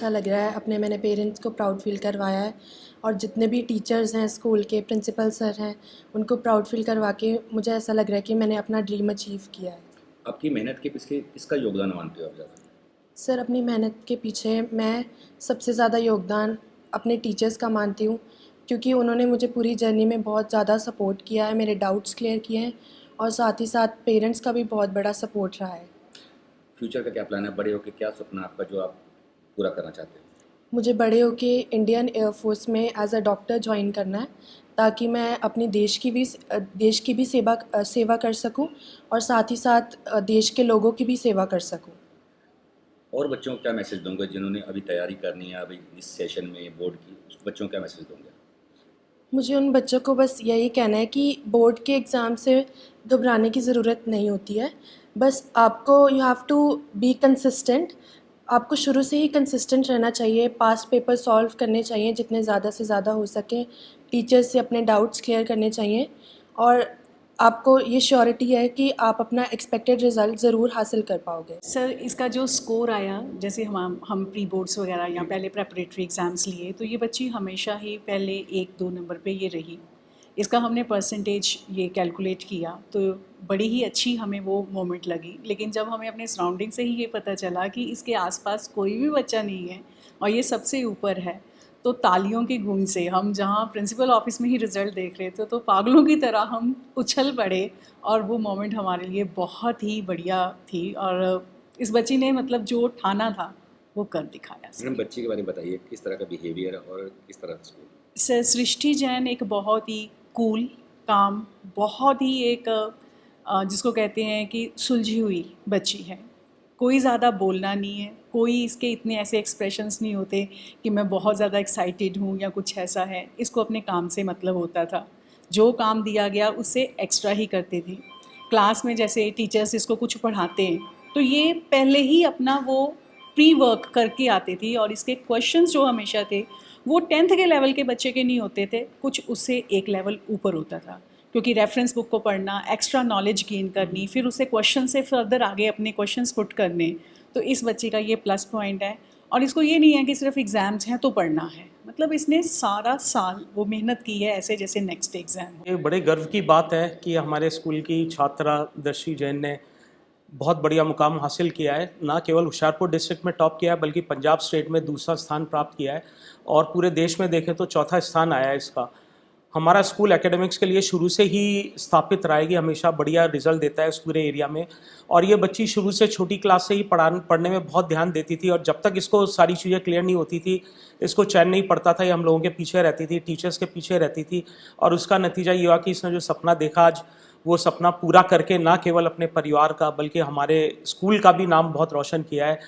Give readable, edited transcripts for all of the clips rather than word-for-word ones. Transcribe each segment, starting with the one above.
अच्छा लग रहा है। अपने मैंने पेरेंट्स को प्राउड फील करवाया है और जितने भी टीचर्स हैं स्कूल के, प्रिंसिपल सर हैं, उनको प्राउड फील करवा के मुझे ऐसा लग रहा है कि मैंने अपना ड्रीम अचीव किया है। आपकी मेहनत के पीछे किसका योगदान मानते हो आप ज़्यादा? सर, अपनी मेहनत के पीछे मैं सबसे ज़्यादा योगदान अपने टीचर्स का मानती हूँ, क्योंकि उन्होंने मुझे पूरी जर्नी में बहुत ज़्यादा सपोर्ट किया है, मेरे डाउट्स क्लियर किए हैं और साथ ही साथ पेरेंट्स का भी बहुत बड़ा सपोर्ट रहा है। फ्यूचर का क्या प्लान है? बड़े होकर क्या सपना आपका जो आप पूरा करना चाहते हो? मुझे बड़े होके इंडियन एयरफोर्स में एज अ डॉक्टर ज्वाइन करना है, ताकि मैं अपनी देश की भी सेवा कर सकूं और साथ ही साथ देश के लोगों की भी सेवा कर सकूं। और बच्चों को क्या मैसेज दोगे जिन्होंने अभी तैयारी करनी है अभी इस सेशन में बोर्ड की, उस बच्चों को क्या मैसेज दोगे? मुझे उन बच्चों को बस यही कहना है कि बोर्ड के एग्ज़ाम से घबराने की ज़रूरत नहीं होती है। बस आपको you have to be consistent. आपको शुरू से ही कंसिस्टेंट रहना चाहिए, पास्ट पेपर सॉल्व करने चाहिए जितने ज़्यादा से ज़्यादा हो सके, टीचर्स से अपने डाउट्स क्लियर करने चाहिए और आपको ये श्योरिटी है कि आप अपना एक्सपेक्टेड रिज़ल्ट ज़रूर हासिल कर पाओगे। सर, इसका जो स्कोर आया, जैसे हम प्री बोर्ड्स वगैरह या पहले प्रेपरेटरी एग्ज़ाम्स लिए, तो ये बच्ची हमेशा ही पहले 1-2 नंबर पे ये रही। इसका हमने परसेंटेज ये कैलकुलेट किया तो बड़ी ही अच्छी हमें वो मोमेंट लगी। लेकिन जब हमें अपने सराउंडिंग से ही ये पता चला कि इसके आसपास कोई भी बच्चा नहीं है और ये सबसे ऊपर है, तो तालियों की गूंज से हम जहाँ प्रिंसिपल ऑफिस में ही रिज़ल्ट देख रहे थे, तो पागलों की तरह हम उछल पड़े और वो मोमेंट हमारे लिए बहुत ही बढ़िया थी। और इस बच्ची ने मतलब जो ठाना था वो कर दिखाया। मैडम, बच्चे के बारे में बताइए, किस तरह का बिहेवियर और किस तरह का स्कूल? सृष्टि जैन एक बहुत ही कूल, काम, बहुत ही एक जिसको कहते हैं कि सुलझी हुई बच्ची है। कोई ज़्यादा बोलना नहीं है, कोई इसके इतने ऐसे एक्सप्रेशंस नहीं होते कि मैं बहुत ज़्यादा एक्साइटेड हूँ या कुछ ऐसा है। इसको अपने काम से मतलब होता था, जो काम दिया गया उससे एक्स्ट्रा ही करते थे। क्लास में जैसे टीचर्स इसको कुछ पढ़ाते हैं तो ये पहले ही अपना वो प्री वर्क करके आती थी और इसके क्वेश्चंस जो हमेशा थे वो 10th के लेवल के बच्चे के नहीं होते थे, कुछ उससे एक लेवल ऊपर होता था, क्योंकि रेफरेंस बुक को पढ़ना, एक्स्ट्रा नॉलेज गेन करनी, फिर उससे क्वेश्चन से फर्दर आगे अपने क्वेश्चंस पुट करने। तो इस बच्चे का ये प्लस पॉइंट है। और इसको ये नहीं है कि सिर्फ एग्ज़ाम्स हैं तो पढ़ना है, मतलब इसने सारा साल वो मेहनत की है ऐसे जैसे नेक्स्ट एग्ज़ाम हो। ये बड़े गर्व की बात है कि हमारे स्कूल की छात्रा दृष्टि जैन ने बहुत बढ़िया मुकाम हासिल किया है। ना केवल होशियारपुर डिस्ट्रिक्ट में टॉप किया है बल्कि पंजाब स्टेट में दूसरा स्थान प्राप्त किया है और पूरे देश में देखें तो चौथा स्थान आया है इसका। हमारा स्कूल एकेडमिक्स के लिए शुरू से ही स्थापित रहा है कि हमेशा बढ़िया रिजल्ट देता है इस पूरे एरिया में। और ये बच्ची शुरू से छोटी क्लास से ही पढ़ने में बहुत ध्यान देती थी और जब तक इसको सारी चीज़ें क्लियर नहीं होती थी, इसको चैन नहीं पड़ता था, ये हम लोगों के पीछे रहती थी, टीचर्स के पीछे रहती थी। और उसका नतीजा ये हुआ कि इसने जो सपना देखा आज वो सपना पूरा करके ना केवल अपने परिवार का बल्कि हमारे स्कूल का भी नाम बहुत रोशन किया है।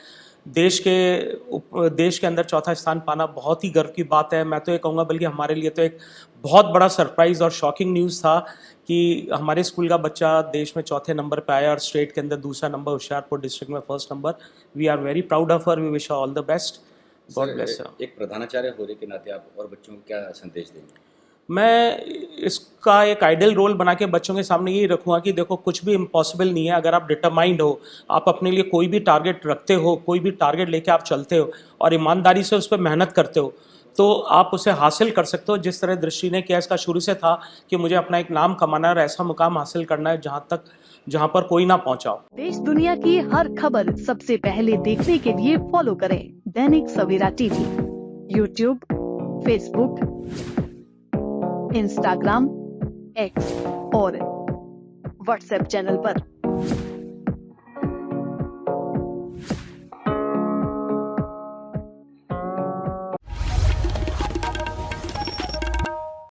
देश के अंदर चौथा स्थान पाना बहुत ही गर्व की बात है। मैं तो ये कहूँगा बल्कि हमारे लिए तो एक बहुत बड़ा सरप्राइज़ और शॉकिंग न्यूज़ था कि हमारे स्कूल का बच्चा देश में चौथे नंबर पे आया और स्टेट के अंदर दूसरा नंबर, होशियारपुर डिस्ट्रिक्ट में first number. We are very proud of her, we wish all the best. God bless her. एक प्रधानाचार्य होने के नाते आप और बच्चों को क्या संदेश देंगे? मैं इसका एक आइडियल रोल बना के बच्चों के सामने यही रखूँगा कि देखो, कुछ भी इम्पॉसिबल नहीं है अगर आप डिटरमाइंड हो, आप अपने लिए कोई भी टारगेट रखते हो, कोई भी टारगेट लेके आप चलते हो और ईमानदारी से उस पर मेहनत करते हो तो आप उसे हासिल कर सकते हो। जिस तरह दृष्टि ने किया, इसका शुरू से था कि मुझे अपना एक नाम कमाना और ऐसा मुकाम हासिल करना है जहाँ पर कोई ना पहुँचा हो। देश दुनिया की हर खबर सबसे पहले देखने के लिए फॉलो करें Dainik Savera TV, YouTube, Facebook, Instagram, X और व्हाट्सएप चैनल पर।